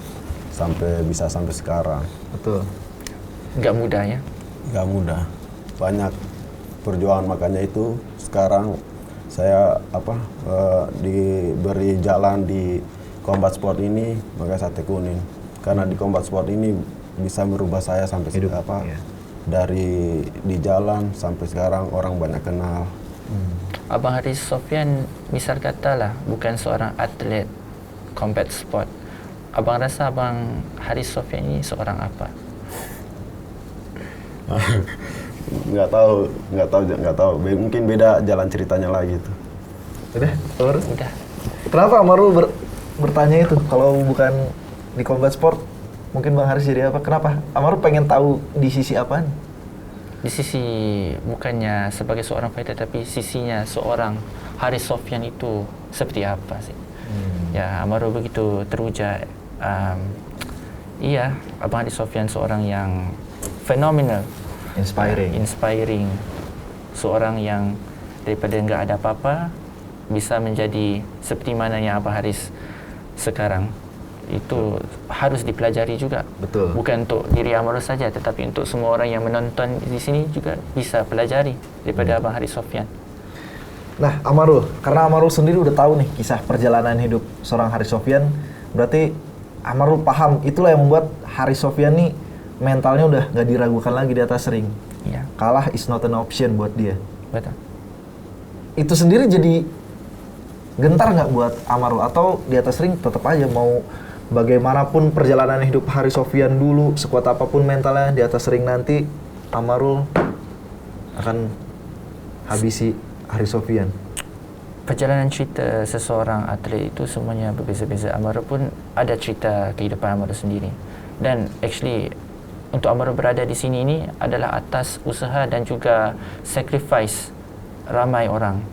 bisa sampai sekarang. Betul. Nggak mudah ya. Gak mudah, banyak perjuangan, makanya itu sekarang saya diberi jalan di combat sport ini, makanya saya tekunin karena di combat sport ini bisa merubah saya sampai Iya. dari di jalan sampai sekarang orang banyak kenal. Abang Haris Sofyan misal katalah bukan seorang atlet combat sport. Abang rasa Abang Haris Sofyan ini seorang apa? nggak tahu, mungkin beda jalan ceritanya lagi tuh. Udah, Amar. Udah. Kenapa Amarul bertanya itu? Kalau bukan di combat sport, mungkin Bang Haris jadi apa? Kenapa? Amarul pengen tahu di sisi apaan? Di sisi bukannya sebagai seorang fighter, tapi sisinya seorang Haris Sofyan itu seperti apa sih? Ya, Amarul begitu teruja. Iya, Abang Haris Sofyan seorang yang fenomenal, inspiring, seorang yang daripada nggak ada apa-apa bisa menjadi seperti mana yang Abang Haris sekarang. Itu harus dipelajari juga. Betul. Bukan untuk diri Amarul saja, tetapi untuk semua orang yang menonton di sini juga bisa pelajari daripada Abang Haris Sofyan. Nah, Amarul, karena Amarul sendiri udah tahu nih kisah perjalanan hidup seorang Haris Sofyan, berarti Amarul paham itulah yang membuat Haris Sofyan nih mentalnya udah nggak diragukan lagi di atas ring. Iya, Kalah is not an option buat dia. betul. Itu sendiri jadi gentar nggak buat Amarul, atau di atas ring tetap aja mau bagaimanapun perjalanan hidup Haris Sofyan dulu, sekuat apapun mentalnya, di atas ring nanti Amarul akan habisi Haris Sofyan? Perjalanan cerita seseorang atlet itu semuanya berbeza-beza. Amarul pun ada cerita kehidupan Amarul sendiri. Dan actually untuk Amarul berada di sini ini adalah atas usaha dan juga sacrifice ramai orang.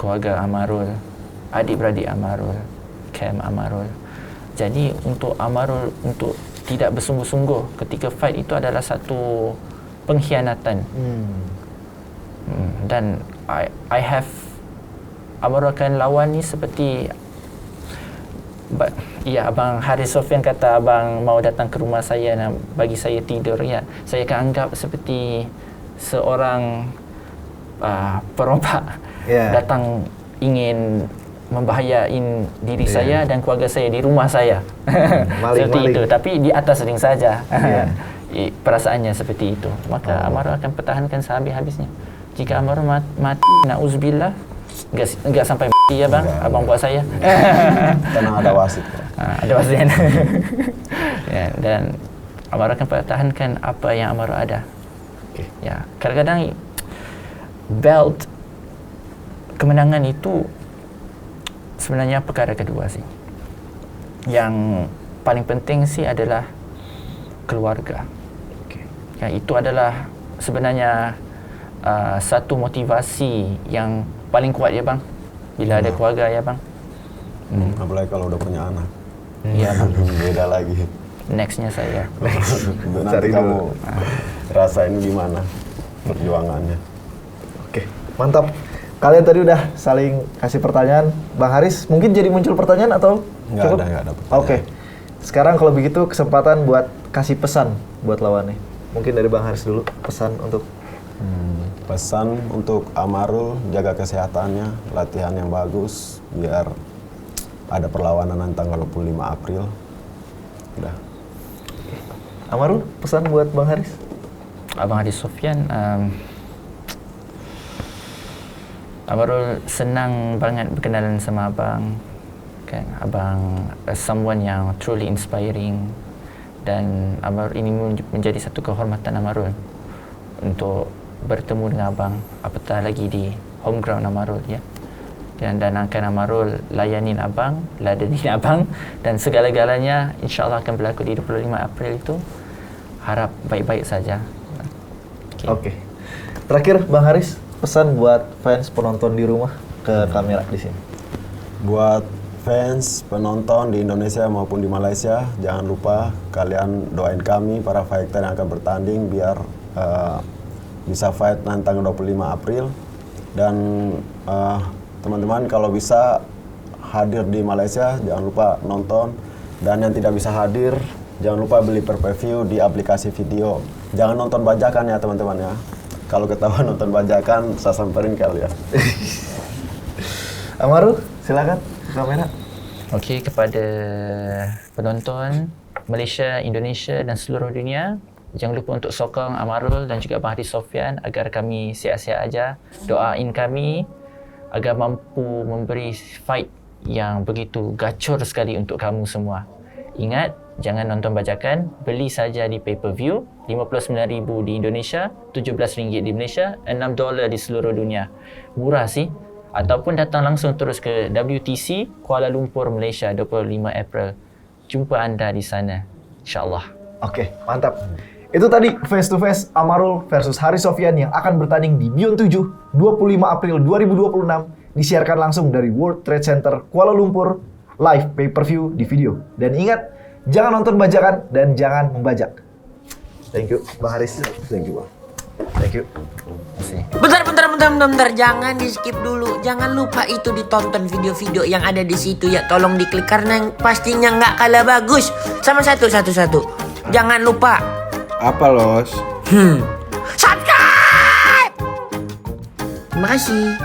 Keluarga Amarul, adik-beradik Amarul, camp Amarul. Jadi untuk Amarul untuk tidak bersungguh-sungguh ketika fight itu adalah satu pengkhianatan. Dan I have Amarul akan lawan ni seperti ya, Abang Haris Sofyan kata abang mau datang ke rumah saya dan bagi saya tidur, ya, saya akan anggap seperti seorang perompak datang ingin membahayain diri saya dan keluarga saya di rumah saya. Seperti itu, tapi di atas ring saja. perasaannya seperti itu, maka Amaru akan pertahankan sehabis-habisnya. Jika Amaru mati, na'uzubillah, enggak sampai mati ya bang, abang buat saya. Tenang, ada wasit. Ada wasit. Ya, dan Amaru akan pertahankan apa yang Amaru ada. Ya, kadang-kadang belt kemenangan itu sebenarnya perkara kedua sih. Yang paling penting sih adalah keluarga. Ya, itu adalah sebenarnya satu motivasi yang paling kuat ya bang. Bila ada keluarga ya bang. Apalagi kalau udah punya anak. Iya bang. Beda lagi. Nextnya saya. Nanti kamu rasain gimana perjuangannya. Oke, mantap. Kalian tadi udah saling kasih pertanyaan. Bang Haris, mungkin jadi muncul pertanyaan atau Nggak cukup? ada pertanyaan. Oke. Sekarang kalau begitu kesempatan buat kasih pesan buat lawannya. Mungkin dari Bang Haris dulu, pesan untuk Pesan untuk Amaru, jaga kesehatannya, latihan yang bagus, biar ada perlawanan nanti tanggal 25 April. Udah. Amaru, pesan buat Bang Haris. Abang Haris Sofyan, Amaru senang banget berkenalan sama abang. Kan, abang someone yang truly inspiring, dan Amaru ini menjadi satu kehormatan Amaru untuk bertemu dengan abang, apatah lagi di home ground Amarul ya. Dan akan Amarul layanin abang, ladenin abang, dan segala-galanya insya-Allah akan berlaku di 25 April itu. Harap baik-baik saja. Oke. Terakhir Bang Haris, pesan buat fans penonton di rumah ke kamera di sini. Buat fans penonton di Indonesia maupun di Malaysia, jangan lupa kalian doain kami para fighter yang akan bertanding biar bisa fight nanti tanggal 25 April. Dan teman-teman kalau bisa hadir di Malaysia, jangan lupa nonton. Dan yang tidak bisa hadir, jangan lupa beli pay-per-view di aplikasi video. Jangan nonton bajakan ya teman-teman ya. Kalau ketahuan nonton bajakan, saya samperin kalian. Amaru, silakan ke kamera. Okey, kepada penonton Malaysia, Indonesia dan seluruh dunia, jangan lupa untuk sokong Amarul dan juga Abang Haris Sofyan agar kami sihat-sihat aja. Doain kami agar mampu memberi fight yang begitu gacor sekali untuk kamu semua. Ingat, jangan nonton bajakan, beli saja di pay-per-view, RM59,000 di Indonesia, RM17 di Malaysia, $6 di seluruh dunia. Murah sih. Ataupun datang langsung terus ke WTC Kuala Lumpur, Malaysia 25 April. Jumpa anda di sana, insya-Allah. Oke, mantap. Itu tadi face to face Amarul versus Haris Sofyan yang akan bertanding di Beyond 7 25 April 2026, disiarkan langsung dari World Trade Center Kuala Lumpur, live pay-per-view di video. Dan ingat, jangan nonton bajakan dan jangan membajak. Thank you, Bang Haris. Thank you, Bang. Thank you. Bentar, jangan di skip dulu. Jangan lupa itu ditonton video-video yang ada di situ ya. Tolong diklik karena pastinya nggak kalah bagus. Sama satu. Jangan lupa. Apa, Los? Subscribe. Terima kasih.